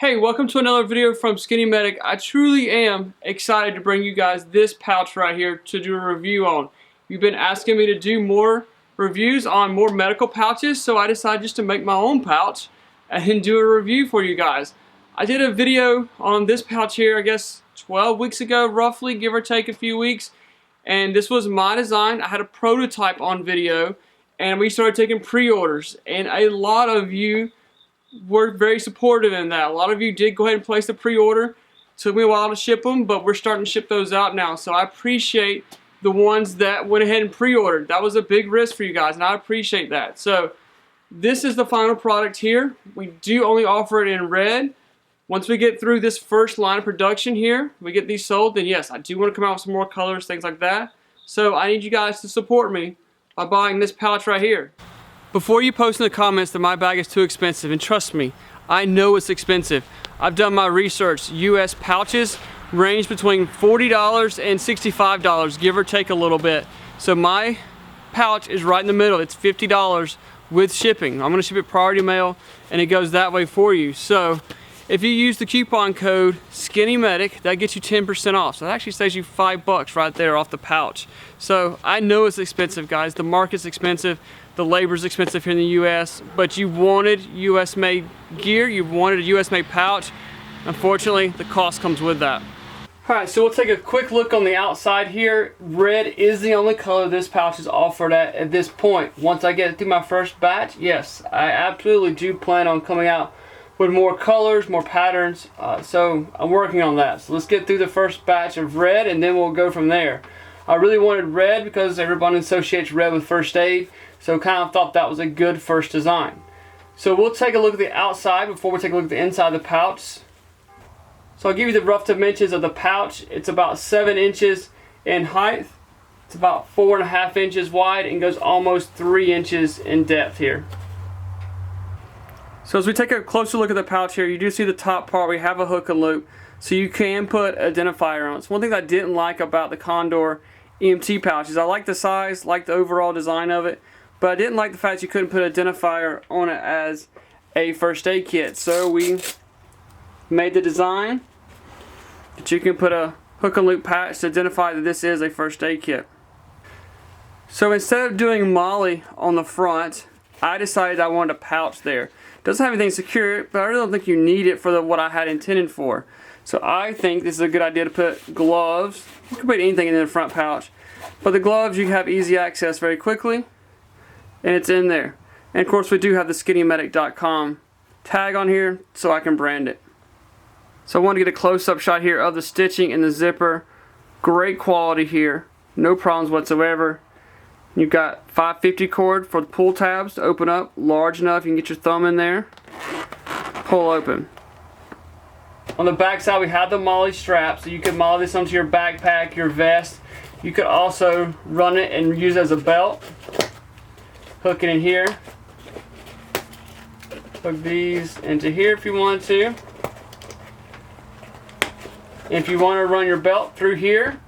Hey, welcome to another video from SkinnyMedic. I truly am excited to bring you guys this pouch right here to do a review on. You've been asking me to do more reviews on more medical pouches, so I decided just to make my own pouch and do a review for you guys. I did a video on this pouch here, I guess 12 weeks ago, roughly, give or take a few weeks. And this was my design. I had a prototype on video, and we started taking pre-orders. And a lot of you were very supportive in that. A lot of you did go ahead and place the pre-order. Took me a while to ship them, but we're starting to ship those out now. So I appreciate the ones that went ahead and pre-ordered. That was a big risk for you guys, and I appreciate that. So this is the final product here. We do only offer it in red. Once we get through this first line of production here, we get these sold, then yes, I do want to come out with some more colors, things like that. So I need you guys to support me by buying this pouch right here. Before you post in the comments that my bag is too expensive, and trust me, I know it's expensive. I've done my research. US pouches range between $40 and $65, give or take a little bit. So my pouch is right in the middle. It's $50 with shipping. I'm gonna ship it priority mail, and it goes that way for you. So if you use the coupon code SkinnyMedic, that gets you 10% off. So that actually saves you $5 right there off the pouch. So I know it's expensive, guys. The market's expensive. The labor's expensive here in the US, but you wanted US made gear, you wanted a US made pouch. Unfortunately, the cost comes with that. Alright, so we'll take a quick look on the outside here. Red is the only color this pouch is offered at this point. Once I get through my first batch, yes, I absolutely do plan on coming out with more colors, more patterns, so I'm working on that. So let's get through the first batch of red and then we'll go from there. I really wanted red because everyone associates red with first aid, so kind of thought that was a good first design. So we'll take a look at the outside before we take a look at the inside of the pouch. So I'll give you the rough dimensions of the pouch. It's about 7 inches in height. It's about 4.5 inches wide and goes almost 3 inches in depth here. So as we take a closer look at the pouch here, you do see the top part, we have a hook and loop, so you can put identifier on it. So one thing I didn't like about the Condor EMT pouch is I like the size, like the overall design of it, but I didn't like the fact you couldn't put identifier on it as a first aid kit. So we made the design that you can put a hook and loop patch to identify that this is a first aid kit. So instead of doing molle on the front, I decided I wanted a pouch there. Doesn't have anything secure, but I really don't think you need it for what I had intended for. So I think this is a good idea to put gloves. You can put anything in the front pouch, but the gloves you have easy access very quickly, and it's in there. And of course we do have the SkinnyMedic.com tag on here so I can brand it. So I want to get a close-up shot here of the stitching and the zipper. Great quality here, no problems whatsoever. You've got 550 cord for the pull tabs to open up, large enough you can get your thumb in there, pull open. On the back side we have the molle strap, so you could molle this onto your backpack, your vest. You could also run it and use it as a belt. Hook it in here. Hook these into here if you want to. If you want to run your belt through here,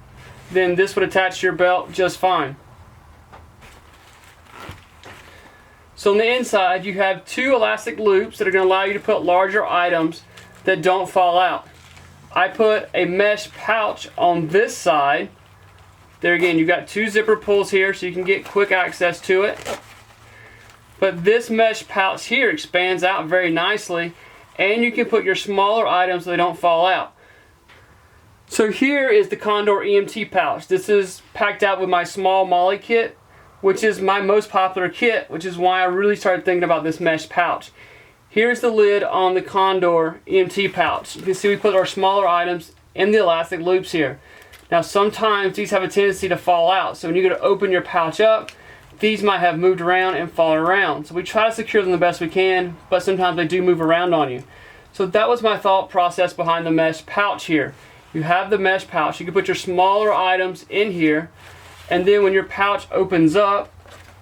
then this would attach to your belt just fine. So on the inside you have 2 elastic loops that are going to allow you to put larger items that don't fall out. I put a mesh pouch on this side. There again, you've got 2 zipper pulls here so you can get quick access to it. But this mesh pouch here expands out very nicely, and you can put your smaller items so they don't fall out. So here is the Condor EMT pouch. This is packed out with my small molle kit, which is my most popular kit, which is why I really started thinking about this mesh pouch. Here's the lid on the Condor EMT pouch. You can see we put our smaller items in the elastic loops here. Now sometimes these have a tendency to fall out, so when you go to open your pouch up, these might have moved around and fallen around. So we try to secure them the best we can, but sometimes they do move around on you. So that was my thought process behind the mesh pouch here. You have the mesh pouch, you can put your smaller items in here, and then when your pouch opens up,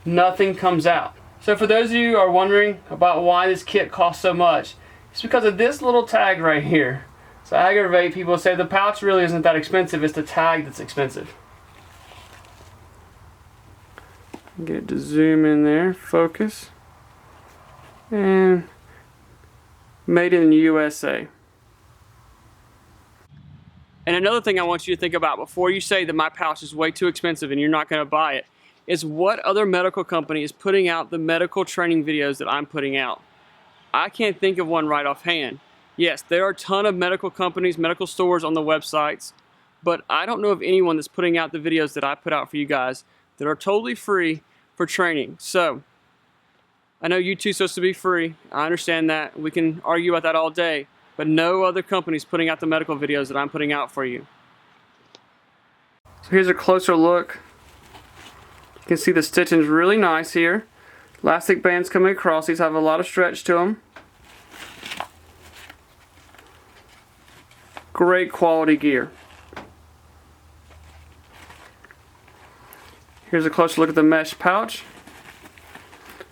nothing comes out. So for those of you who are wondering about why this kit costs so much, it's because of this little tag right here. So I aggravate people say the pouch really isn't that expensive, it's the tag that's expensive. Get it to zoom in there, focus, and made in the USA. And another thing I want you to think about before you say that my pouch is way too expensive and you're not going to buy it is what other medical company is putting out the medical training videos that I'm putting out. I can't think of one right offhand. Yes, there are a ton of medical companies, medical stores on the websites, but I don't know of anyone that's putting out the videos that I put out for you guys that are totally free for training. So, I know YouTube's supposed to be free. I understand that. We can argue about that all day, but no other company's putting out the medical videos that I'm putting out for you. So here's a closer look. You can see the stitching's really nice here. Elastic bands coming across. These have a lot of stretch to them. Great quality gear. Here's a closer look at the mesh pouch.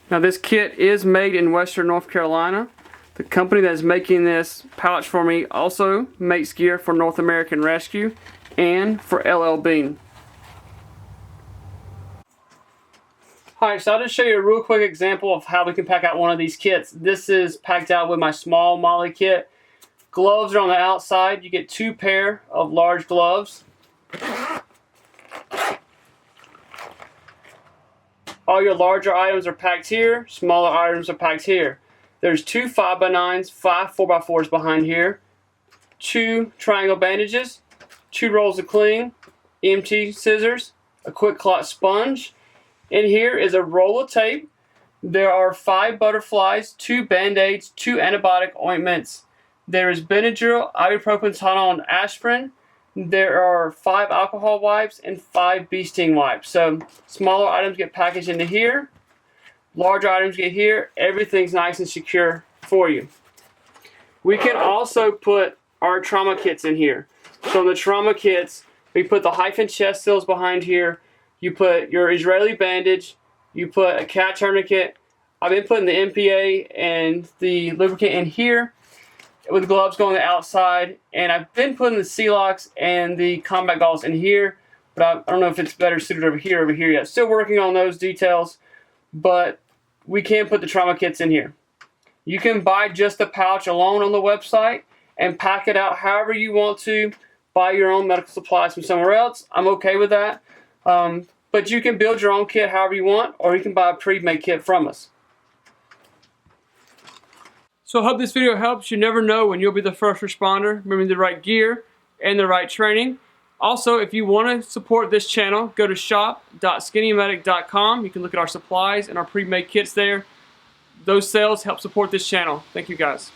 Now this kit is made in Western North Carolina. The company that is making this pouch for me also makes gear for North American Rescue and for LL Bean. Alright, so I'll just show you a real quick example of how we can pack out one of these kits. This is packed out with my small molle kit. Gloves are on the outside. You get 2 pair of large gloves. All your larger items are packed here, smaller items are packed here. There's 2 5x9s, 5 4x4s behind here, 2 triangle bandages, 2 rolls of cling, EMT scissors, a quick clot sponge. In here is a roll of tape. There are 5 butterflies, 2 band-aids, 2 antibiotic ointments. There is Benadryl, ibuprofen, Tylenol, and aspirin. There are 5 alcohol wipes and 5 bee sting wipes. So smaller items get packaged into here. Larger items get here. Everything's nice and secure for you. We can also put our trauma kits in here. So in the trauma kits, we put the hyphen chest seals behind here. You put your Israeli bandage. You put a cat tourniquet. I've been putting the MPA and the lubricant in here, with gloves going on the outside, and I've been putting the C-locks and the combat goggles in here, but I don't know if it's better suited over here yet. Still working on those details, but we can put the trauma kits in here. You can buy just the pouch alone on the website and pack it out however you want to. Buy your own medical supplies from somewhere else. I'm okay with that. But you can build your own kit however you want, or you can buy a pre-made kit from us. So I hope this video helps. You never know when you'll be the first responder, bringing the right gear and the right training. Also, if you want to support this channel, go to shop.SkinnyMedic.com. You can look at our supplies and our pre-made kits there. Those sales help support this channel. Thank you guys.